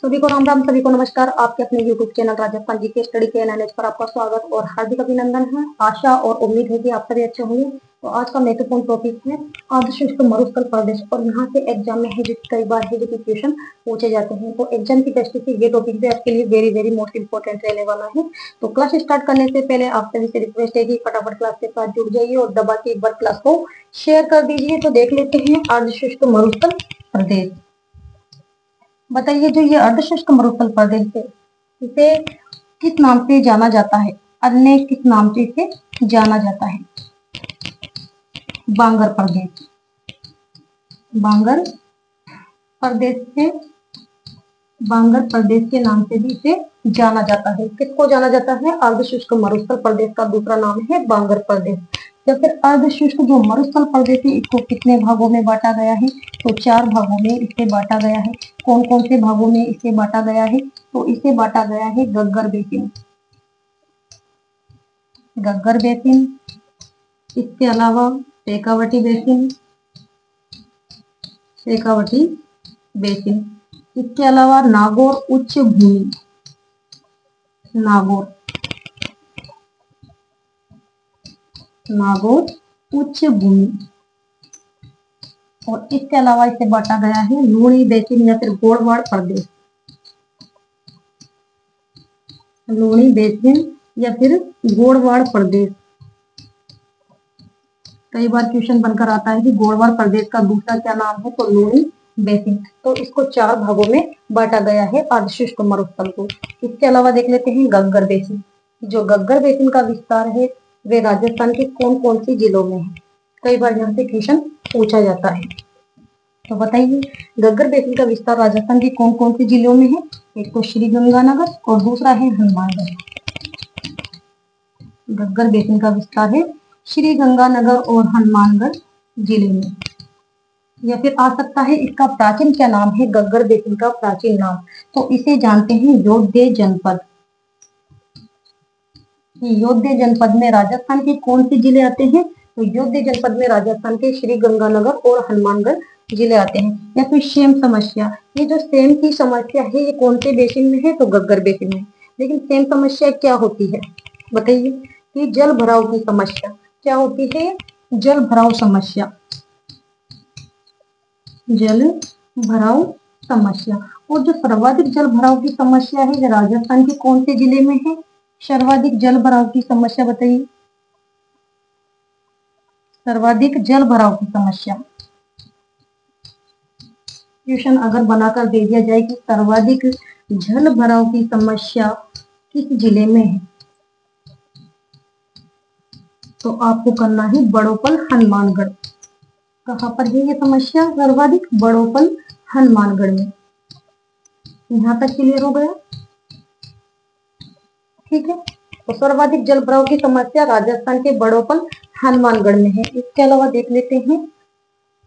सभी को राम राम, सभी को नमस्कार। आपके अपने YouTube चैनल राजस्थान जी के स्टडी के एनालिसिस पर आपका स्वागत और हार्दिक अभिनंदन है। आशा और उम्मीद है कि आप सभी अच्छे होंगे। तो आज का महत्वपूर्ण टॉपिक है अर्धशुष्क मरुस्थल प्रदेश और यहाँ से एग्जाम में है जो कई बार है जो क्वेश्चन पूछे जाते हैं। तो एग्जाम की दृष्टि से ये टॉपिक भी आपके लिए वेरी वेरी मोस्ट इंपोर्टेंट रहने वाला है। तो क्लास स्टार्ट करने से पहले आप सभी से रिक्वेस्ट है कि फटाफट क्लास के साथ जुड़ जाइए और दबा के एक बार क्लास को शेयर कर दीजिए। तो देख लेते हैं अर्धशुष्क मरुस्थल प्रदेश। बताइए, जो ये अर्धशुष्क मरुस्थल प्रदेश है इसे किस नाम से जाना जाता है? अन्य किस नाम से इसे जाना जाता है? बांगर प्रदेश। बांगर प्रदेश से बांगर प्रदेश के नाम से भी इसे जाना जाता है। किसको जाना जाता है? अर्धशुष्क मरुस्थल प्रदेश का दूसरा नाम है बांगर प्रदेश। या फिर अर्धशुष्क जो मरुस्थल प्रदेश है इसको कितने भागों में बांटा गया है? तो 4 भागों में इसे बांटा गया है। कौन कौन से भागों में इसे बांटा गया है? तो इसे बांटा गया है गग्गर बेसिन, गग्गर बेसिन, इसके अलावा शेखावटी बेसिन, शेखावटी बेसिन, इसके अलावा नागौर उच्च भूमि, नागौर, नागौर उच्च भूमि, और इसके अलावा इसे बांटा गया है लूणी बेसिन या फिर गोड़वाड़ प्रदेश, लूणी बेसिन या फिर गोड़वाड़ प्रदेश। कई बार क्वेश्चन बनकर आता है कि गोड़वाड़ प्रदेश का दूसरा क्या नाम है? तो लूणी बेसिन। तो इसको 4 भागों में बांटा गया है अर्धशुष्क मरुस्थल को। इसके अलावा देख लेते हैं गग्गर बेसिन। जो गग्गर बेसिन का विस्तार है वे राजस्थान के कौन कौन सी जिलों में है? कई बार यहाँ से क्वेश्चन पूछा जाता है। तो बताइए, गग्गर बेसिन का विस्तार राजस्थान के कौन कौन से जिलों में है? एक तो श्रीगंगानगर और दूसरा है हनुमानगढ़। गग्गर बेसिन का विस्तार है श्रीगंगानगर और हनुमानगढ़ जिले में। या फिर आ सकता है इसका प्राचीन क्या नाम है? गग्गर बेसिन का प्राचीन नाम, तो इसे जानते हैं योध्य जनपद। योध्य जनपद में राजस्थान के कौन से जिले आते हैं? तो योध्य जनपद में राजस्थान के श्रीगंगानगर और हनुमानगढ़ जिले आते हैं। या फिर सेम समस्या, ये जो सेम की समस्या है ये कौन से बेसिन में है? तो गग्गर बेसिन में। लेकिन सेम समस्या क्या होती है बताइए? कि जल भराव की समस्या। क्या होती है? जल भराव समस्या, जल भराव समस्या। और जो सर्वाधिक जल भराव की समस्या है ये राजस्थान के कौन से जिले में है? सर्वाधिक जल भराव की समस्या बताइए। सर्वाधिक जल भराव की समस्या, क्वेश्चन अगर बनाकर दे दिया जाए कि सर्वाधिक जल भराव की समस्या किस जिले में है, तो आपको करना है बड़ोपल हनुमानगढ़। कहां पर है ये समस्या? सर्वाधिक बड़ोपल हनुमानगढ़ में। यहां तक क्लियर हो गया? ठीक है। तो सर्वाधिक जल भराव की समस्या राजस्थान के बड़ोपल हनुमानगढ़ में है। इसके अलावा देख लेते हैं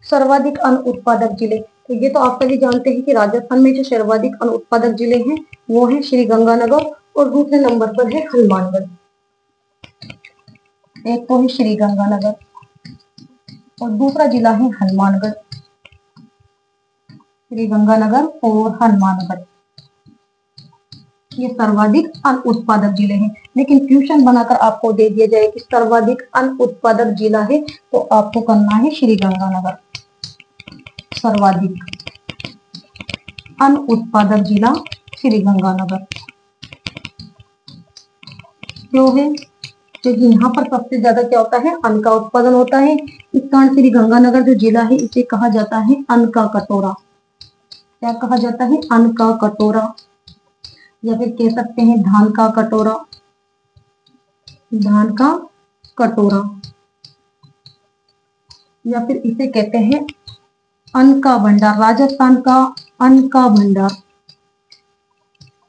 सर्वाधिक अन्न उत्पादक जिले। तो ये तो आप सभी जानते हैं कि राजस्थान में जो सर्वाधिक अन्न उत्पादक जिले हैं वो है श्रीगंगानगर और दूसरे नंबर पर है हनुमानगढ़। एक तो है श्रीगंगानगर और दूसरा जिला है हनुमानगढ़। श्रीगंगानगर और हनुमानगढ़ ये सर्वाधिक अन्न उत्पादक जिले हैं। लेकिन ट्यूशन बनाकर आपको दे दिया जाए कि सर्वाधिक अन्न उत्पादक जिला है तो आपको करना है श्रीगंगानगर। सर्वाधिक अन्न उत्पादक जिला श्रीगंगानगर। क्यों है? क्योंकि यहाँ पर सबसे ज्यादा क्या होता है? अन्न का उत्पादन होता है। इस कारण श्रीगंगानगर जो जिला है इसे कहा जाता है अन्न का कटोरा। क्या कहा जाता है? अन्न का कटोरा, या फिर कह सकते हैं धान का कटोरा, धान का कटोरा, या फिर इसे कहते हैं अन्न का भंडार। राजस्थान का अन्न का भंडार,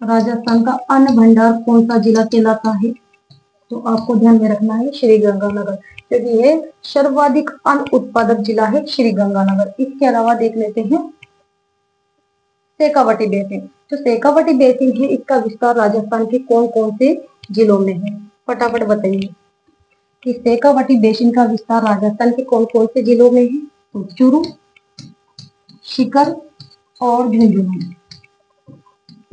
राजस्थान का अन्न भंडार कौन सा जिला कहलाता है? तो आपको ध्यान में रखना है श्रीगंगानगर, क्योंकि ये सर्वाधिक अन्न उत्पादक जिला है श्रीगंगानगर। इसके अलावा देख लेते हैं शेखावटी बेसिन। जो शेखावटी बेसिन है इसका विस्तार राजस्थान के कौन कौन से जिलों में है? फटाफट बताइए कि शेखावटी बेसिन का विस्तार राजस्थान के कौन कौन से जिलों में है? तो चूरू, सीकर और झुंझुनू।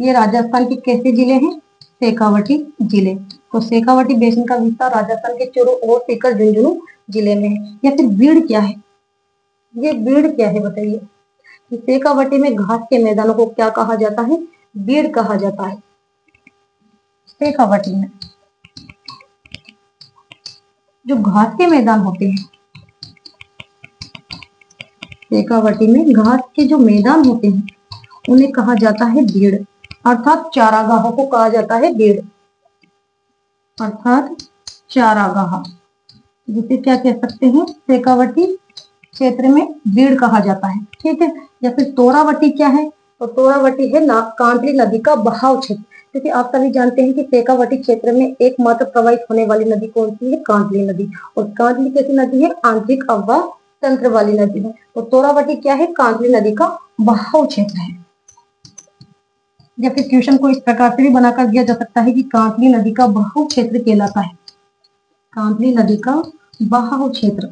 ये राजस्थान के कैसे जिले हैं? शेखावटी जिले। तो शेखावटी बेसिन का विस्तार राजस्थान के चूरू और सीकर झुंझुनू जिले में है। या फिर बीड़ क्या है? ये बीड़ क्या है बताइए? शेखावटी में घास के मैदानों को क्या कहा जाता है? बीड़ कहा जाता है। शेखावटी में जो घास के मैदान होते हैं, शेखावटी में घास के जो मैदान होते हैं उन्हें कहा जाता है बीड़, अर्थात चारागाहों को कहा जाता है बीड़, अर्थात चारागाह, जिसे क्या कह सकते हैं? शेखावटी क्षेत्र में बीड़ कहा जाता है। ठीक है। या फिर तोरावटी क्या है? तो तोरावटी है कांडली नदी का बहाव क्षेत्र, क्योंकि आप सभी जानते हैं कि शेखावटी क्षेत्र में एकमात्र प्रवाहित होने वाली नदी कौन सी है? कांडली नदी। और कांडली कैसी नदी है? आंतरिक अववाह तंत्र वाली नदी है। तो तोरावटी क्या है? कांडली नदी का बहाव क्षेत्र है। या फिर क्वेश्चन को इस प्रकार से भी बनाकर दिया जा सकता है कि कांडली नदी का बहाव क्षेत्र कहलाता है। कांडली नदी का बहाव क्षेत्र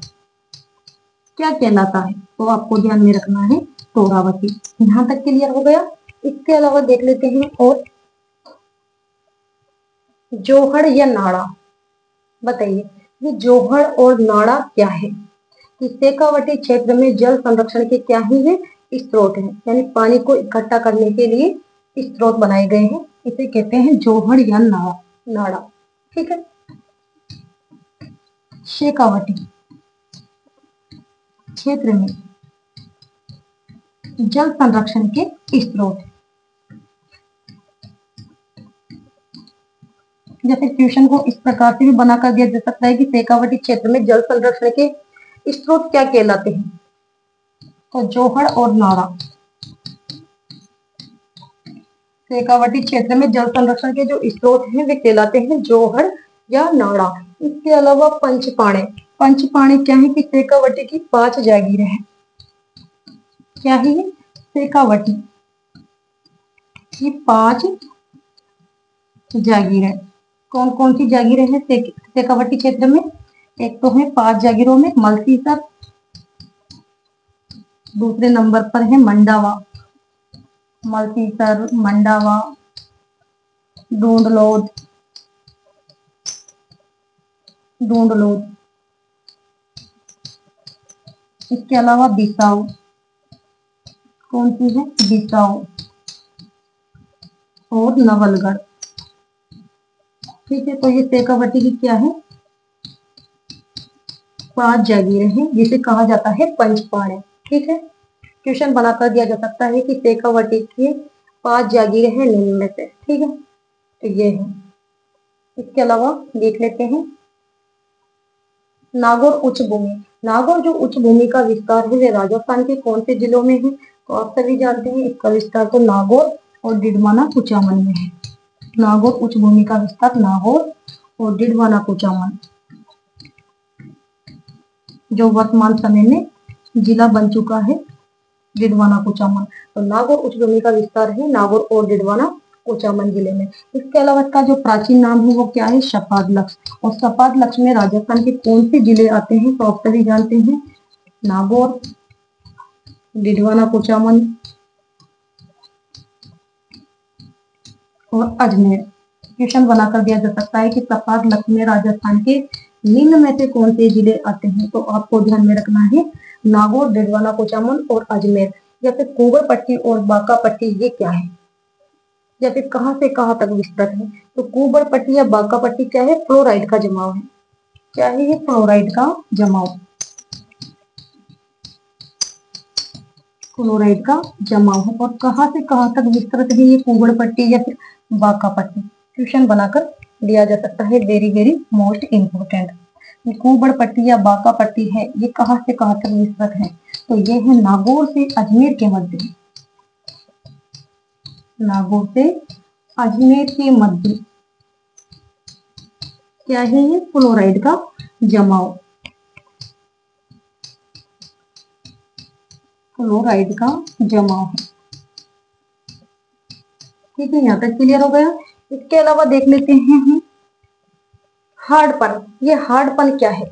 क्या कहलाता है? तो आपको ध्यान में रखना है तोरावती। यहां तक क्लियर हो गया। इसके अलावा देख लेते हैं और जोहड़ या नाड़ा। बताइए ये जोहड़ और नाड़ा क्या है? कि शेखावटी क्षेत्र में जल संरक्षण के क्या ही है? स्रोत है, यानी पानी को इकट्ठा करने के लिए स्रोत बनाए गए हैं। इसे कहते हैं जोहड़ या नाड़ा। ठीक है। शेखावटी क्षेत्र में जल संरक्षण के स्रोत। जैसे ट्यूशन को इस प्रकार से भी बनाकर दिया जा सकता है कि शेखावटी क्षेत्र में जल संरक्षण के स्रोत क्या कहलाते हैं? तो जोहड़ और नाड़ा। शेखावटी क्षेत्र में जल संरक्षण के जो स्रोत हैं वे कहलाते हैं जोहड़ या नाड़ा। इसके अलावा पंचपाणे। पंचपाणे क्या है? कि शेखावटी की 5 जागीरें हैं। क्या है ये? शेखावटी की 5 जागीरें। कौन कौन सी जागीरें हैं शेखावटी क्षेत्र में? एक तो है 5 जागीरों में मलसीसर, दूसरे नंबर पर है मंडावा, मलसीसर, मंडावा, डूंडलोद, इसके अलावा बिसाऊ। कौन सी है? बिसाऊ और नवलगढ़। ठीक है। तो ये शेखावटी की क्या है? 5 जागीरें हैं, जिसे कहा जाता है पंचपाणे। ठीक है। क्वेश्चन बनाकर दिया जा सकता है कि शेखावटी की 5 जागीरें हैं निम्न में से। ठीक है। तो ये है। इसके अलावा देख लेते हैं नागौर उच्च भूमि। नागौर जो उच्च भूमि का विस्तार है वे राजस्थान के कौन से जिलों में है? तो आप सभी जानते हैं इसका विस्तार तो नागौर और डिडवाना कुचामन में है। नागौर उच्च भूमि का विस्तार नागौर और डिडवाना कुचामन, जो वर्तमान समय में जिला बन चुका है डिडवाना कुचामन। तो नागौर उच्च भूमि का विस्तार है नागौर और डिडवाना कुचामन जिले में। इसके अलावा इसका जो प्राचीन नाम है वो क्या है? शपादलक्ष। और शपादलक्ष में राजस्थान के कौन से जिले आते हैं? तो आप सभी जानते हैं नागौर, डिडवाना कुचामन और अजमेर। क्वेश्चन बनाकर दिया जा सकता है कि शपादलक्ष में राजस्थान के निम्न में से कौन से जिले आते हैं? तो आपको ध्यान में रखना है नागौर, डिडवाना कुचामन और अजमेर। या फिर कुंवर पट्टी और बांका पट्टी ये क्या है? या फिर कहां से कहां तक विस्तृत है? तो कुंवर पट्टी या बांका पट्टी क्या है? फ्लोराइड का जमाव है। क्या है ये? फ्लोराइड का जमाव। फ्लोराइड का जमाव है। और कहां से कहां तक विस्तृत है ये कुंवर पट्टी या फिर बांका पट्टी? क्वेश्चन बनाकर दिया जा सकता है। Very very most important. Kunwar Patti या बांका पट्टी है ये कहां से कहां तक विस्तृत है? तो ये है नागौर से अजमेर के मध्य। नागौर से अजमेर के मध्य क्या है ये? फ्लोराइड का जमाव। फ्लोराइड का जमाव है। ठीक है। यहाँ तक क्लियर हो गया। इसके अलावा देख लेते हैं हम हार्डपन। ये हार्डपन क्या है?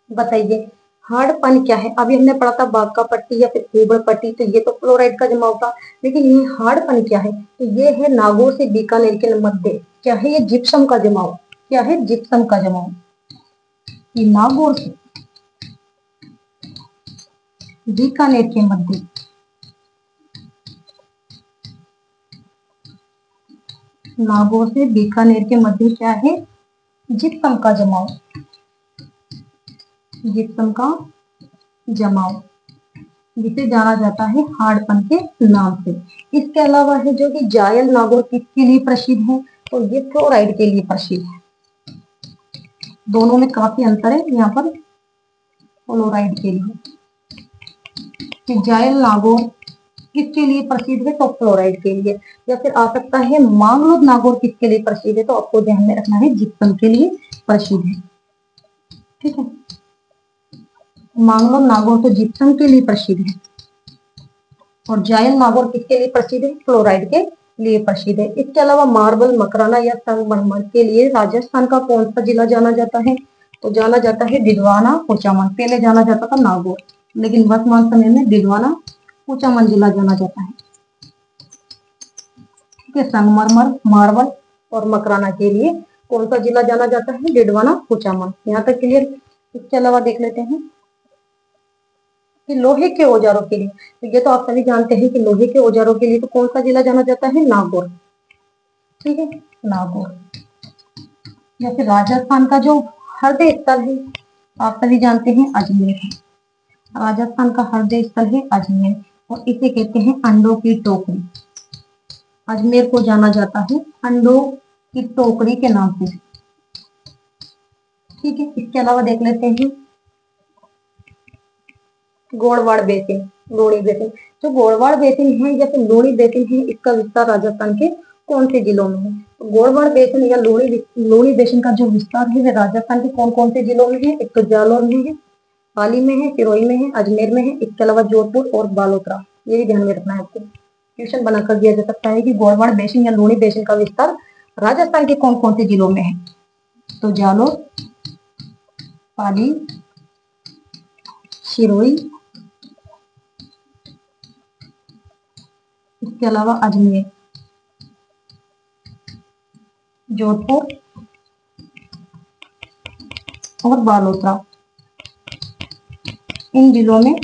बताइए। हार्डपन क्या है? अभी हमने पढ़ा था बाका पट्टी या फिर कुबड़ पट्टी, तो ये तो फ्लोराइड का जमाव था। लेकिन ये हार्डपन क्या है? तो ये है नागौर से बीकानेर के मध्य, क्या है ये? जिप्सम का जमाव। क्या है? जिप्सम का जमाव। ये नागौर से बीकानेर के मध्य, नागौर से बीकानेर के मध्य क्या है? जिप्सम का जमाव। जिप्सम का जमाव, जिसे जाना जाता है हार्डपन के नाम से। इसके अलावा है जो कि जायल नागौर किसके लिए प्रसिद्ध है? तो ये फ्लोराइड के लिए प्रसिद्ध है। दोनों में काफी अंतर है यहाँ पर। फ्लोराइड के लिए कि जायल नागौर किसके लिए प्रसिद्ध है? तो फ्लोराइड के लिए। या फिर आ सकता है मांगलोद नागौर किसके लिए प्रसिद्ध है? तो आपको ध्यान में रखना है जिप्सम के लिए प्रसिद्ध है। ठीक है, मांगलोद नागौर तो जिप्सम के लिए प्रसिद्ध है और जायल नागौर किसके लिए प्रसिद्ध है? फ्लोराइड के लिए प्रसिद्ध है। इसके अलावा मार्बल, मकराना या संगमरमर के लिए राजस्थान का कौन सा जिला जाना जाता है? तो जाना जाता है डिडवाना, कुचामन। पहले जाना जाता था नागौर, लेकिन वर्तमान समय में डिडवाना, कुचामन जिला जाना जाता है। ठीक है, संगमरमर, मार्बल और मकराना के लिए कौन सा जिला जाना जाता है? डिडवाना, कुचामन। यहाँ तक क्लियर? इसके अलावा देख लेते हैं कि लोहे के औजारों के लिए, तो ये तो आप सभी जानते हैं कि लोहे के औजारों के लिए तो कौन सा जिला जाना जाता है? नागौर। ठीक है, नागौर। या फिर राजस्थान का जो हृदय स्थल है, आप सभी जानते हैं अजमेर है। राजस्थान का हृदय स्थल है अजमेर और इसे कहते हैं अंडों की टोकरी। अजमेर को जाना जाता है अंडों की टोकरी के नाम से। ठीक है, इसके अलावा देख लेते हैं गोड़वाड़ बेसिन, लूणी बेसिन। जो गोड़वाड़ बेसिन है या फिर लूणी बेसिन है, इसका विस्तार राजस्थान के कौन से जिलों में है? तो गोड़वाड़ बेसिन या लूणी बेसिन का जो विस्तार है वह राजस्थान के कौन कौन से जिलों में है? एक तो जालौर में है, पाली में है, सिरोही में है, अजमेर में है। इसके अलावा जोधपुर और बालोतरा। ये भी ध्यान में रखना है आपको। क्वेश्चन बनाकर दिया जा सकता है कि गोड़वाड़ बेसिन या लूणी बेसिन का विस्तार राजस्थान के कौन कौन से जिलों में है? तो जालौर, पाली, सिरोही, इसके अलावा अजमेर, जोधपुर और बालोतरा। इन जिलों में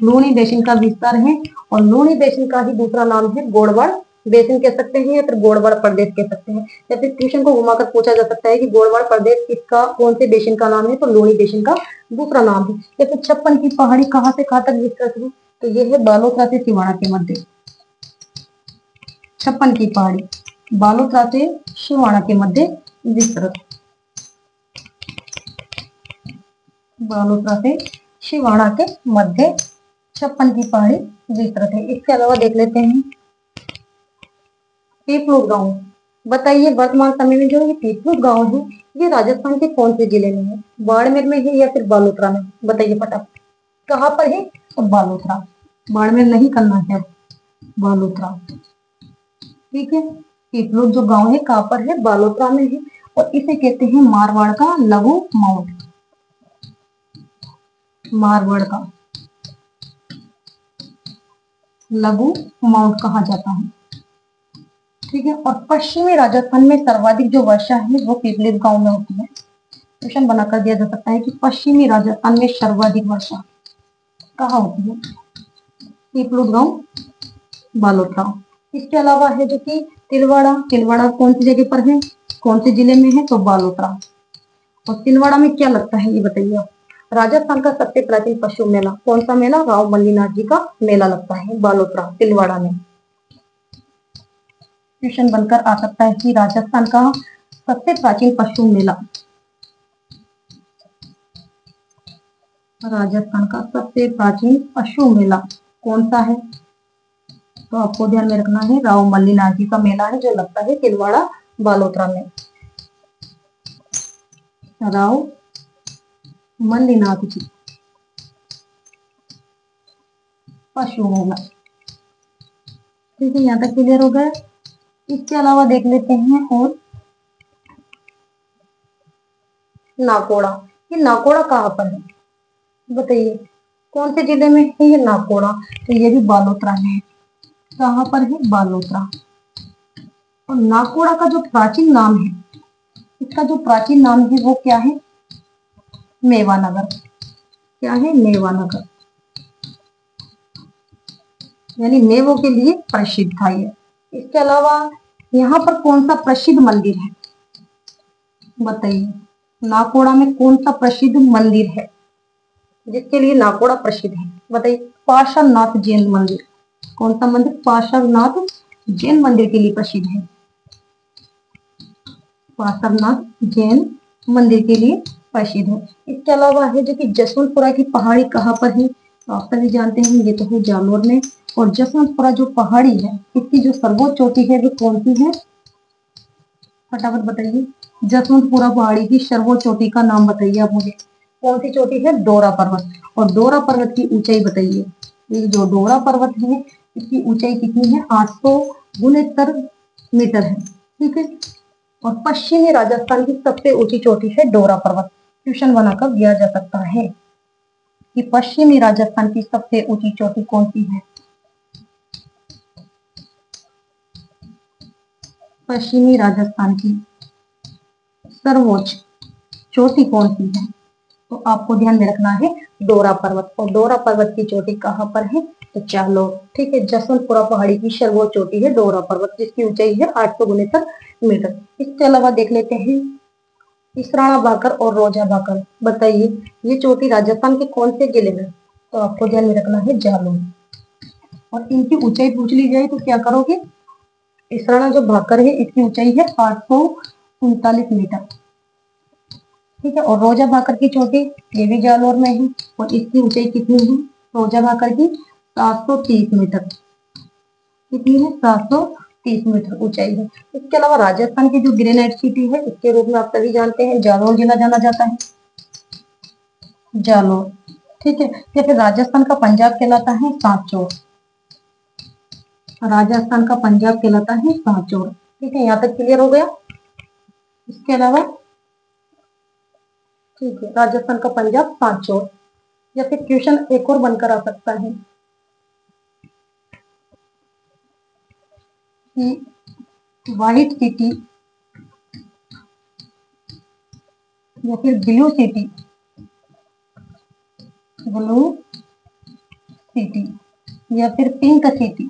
लूणी बेसिन का विस्तार है और लूणी बेसिन का ही दूसरा नाम है गोड़वाड़ बेसिन कह सकते हैं या फिर गोड़वाड़ प्रदेश कह सकते हैं। या फिर क्वेश्चन को घुमाकर पूछा जा सकता है कि गोड़वाड़ प्रदेश किसका, कौन से बेसिन का नाम है? तो लूणी बेसिन का दूसरा नाम है। या फिर 56 की पहाड़ी कहाँ से कहाँ तक विस्तृत है? तो ये है बालोतरा से सिवाना के मध्य। 56 की पहाड़ी बालोतरा से सिवाना के मध्य विस्तृत। बालोतरा से सिवाना के मध्य 56 की पहाड़ी विस्तृत है। इसके अलावा देख लेते हैं पीपलुद गांव। बताइए वर्तमान समय में जो ये पीपलुद गांव है ये राजस्थान के कौन से जिले में है? बाड़मेर में है या फिर बालोतरा में? बताइए फटाफट। कहाँ पर है? तो बालोतरा। बाड़मेर नहीं करना है, बालोतरा। ठीक है, पीपलुद जो गांव है कहाँ पर है? बालोतरा में है और इसे कहते हैं मारवाड़ का लघु माउंट। मारवाड़ का लघु माउंट कहा जाता है। ठीक है, और पश्चिमी राजस्थान में सर्वाधिक जो वर्षा है वो पीपलुद गांव में होती है। क्वेश्चन बनाकर दिया जा सकता है कि पश्चिमी राजस्थान में सर्वाधिक वर्षा कहाँ होती है? पीपलुद गांव, बालोतरा। इसके अलावा है जो कि तिलवाड़ा। तिलवाड़ा कौन सी जगह पर है, कौन से जिले में है? तो बालोतरा। और तिलवाड़ा में क्या लगता है ये बताइए आप। राजस्थान का सबसे प्राचीन पशु मेला कौन सा मेला? राव मल्लीनाथ जी का मेला लगता है बालोतरा, तिलवाड़ा में। क्वेश्चन बनकर आ सकता है कि राजस्थान का सबसे प्राचीन पशु मेला, राजस्थान का सबसे प्राचीन पशु मेला कौन सा है? तो आपको ध्यान में रखना है राव मल्लीनाथ जी का मेला है जो लगता है तिलवाड़ा, बालोतरा में। राव मल्लीनाथ जी पशु मेला। ठीक है, यहाँ तक क्लियर हो गया। इसके अलावा देख लेते हैं और नाकोड़ा। ये नाकोड़ा कहाँ पर है? बताइए कौन से जिले में है ये नाकोड़ा, तो ये भी बालोतरा में है। कहाँ पर है? बालोतरा। और नाकोड़ा का जो प्राचीन नाम है, इसका जो प्राचीन नाम है वो क्या है? मेवानगर। क्या है? मेवानगर, यानी मेवों के लिए प्रसिद्ध था ये। इसके अलावा यहाँ पर कौन सा प्रसिद्ध मंदिर है? बताइए नाकोड़ा में कौन सा प्रसिद्ध मंदिर है जिसके लिए नाकोड़ा प्रसिद्ध है? बताइए। पार्श्वनाथ जैन मंदिर। कौन सा मंदिर? पार्श्वनाथ जैन मंदिर के लिए प्रसिद्ध है। पार्श्वनाथ जैन मंदिर के लिए प्रसिद्ध है। इसके अलावा है जो कि जसवंतपुरा की पहाड़ी कहाँ पर है? तो आप सभी जानते हैं ये तो है जालोर में। और जसवंतपुरा जो पहाड़ी है इसकी जो सर्वोच्च चोटी है वो कौन सी है? फटाफट बताइए। जसवंतपुरा पहाड़ी की सर्वोच्च चोटी का नाम बताइए आप मुझे। कौन सी चोटी है? डोरा पर्वत। और डोरा पर्वत की ऊंचाई बताइए। ये जो डोरा पर्वत है इसकी ऊंचाई कितनी है? 869 मीटर है। ठीक है। और पश्चिमी राजस्थान की सबसे ऊंची चोटी है डोरा पर्वत। क्वेश्चन बनाकर दिया जा सकता है कि पश्चिमी राजस्थान की सबसे ऊंची चोटी कौन सी है? पश्चिमी राजस्थान की सर्वोच्च चोटी कौन सी है? तो आपको ध्यान में रखना है डोरा पर्वत। और डोरा पर्वत की चोटी कहाँ पर है? तो जालोर। ठीक है। जसवंतपुरा पहाड़ी की सर्वोच्च चोटी है डोरा पर्वत जिसकी ऊंचाई है 869 मीटर। इसके अलावा देख लेते हैं इसराणा बाकर और रोजा बाकर। बताइए ये चोटी राजस्थान के कौन से जिले में? तो आपको ध्यान में रखना है जालोर। और इनकी ऊंचाई पूछ ली जाए तो क्या करोगे? इसराणा जो भाकर है इसकी ऊंचाई है 839 मीटर। ठीक है। और रोजा भाकर की चोटी ये भी जालोर में है और इसकी ऊंचाई कितनी है? रोजा भाकर की 730 मीटर। कितनी है? 730 मीटर ऊंचाई है। इसके अलावा राजस्थान की जो ग्रेनाइट सिटी है इसके रूप में आप सभी जानते हैं जालोर जिला जाना जाता है। जालोर। ठीक है। या फिर राजस्थान का पंजाब कहलाता है सांचौर। राजस्थान का पंजाब कहलाता है सांचौर। ठीक है। यहाँ तक क्लियर हो गया। इसके अलावा ठीक है राजस्थान का पंजाब सांचौर। या फिर क्वेश्चन एक और बनकर आ सकता है कि व्हाइट सिटी या फिर ब्लू सिटी। ब्लू सिटी या फिर पिंक सिटी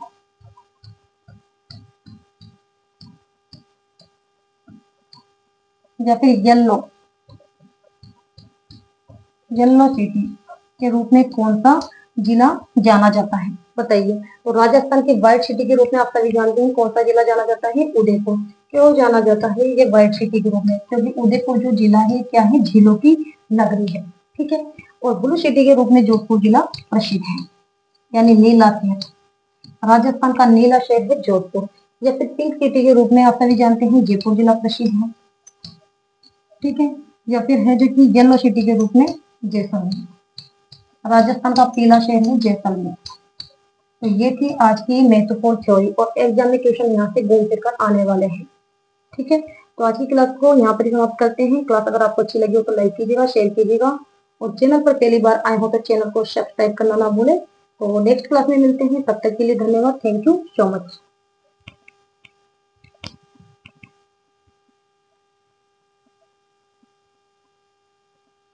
या फिर येलो सिटी के रूप में कौन सा जिला जाना जाता है? बताइए। तो राजस्थान की व्हाइट सिटी के रूप में आप सभी जानते हैं कौन सा जिला जाना जाता है? उदयपुर। क्यों जाना जाता है ये व्हाइट सिटी के रूप में? क्योंकि उदयपुर जो जिला है क्या है? झीलों की नगरी है। ठीक है। और ब्लू सिटी के रूप में जोधपुर जिला प्रसिद्ध है, यानी नीला शहर। राजस्थान का नीला शहर है जोधपुर। या फिर पिंक सिटी के रूप में आप सभी जानते हैं जयपुर जिला प्रसिद्ध है। ठीक है। या फिर है जो कि येलो सिटी के रूप में जैसलमेर। राजस्थान का पीला शहर है जैसलमेर। तो ये थी आज की महत्वपूर्ण थ्योरी और एग्जाम में क्वेश्चन यहाँ से घूम फिर कर आने वाले हैं। ठीक है। तो आज की क्लास को यहाँ पर समाप्त करते हैं। क्लास अगर आपको अच्छी लगी हो तो लाइक कीजिएगा, शेयर कीजिएगा और चैनल पर पहली बार आए हो तो चैनल को सब्सक्राइब करना ना भूलें। तो नेक्स्ट क्लास में मिलते हैं। तब तक के लिए धन्यवाद। Thank you so much.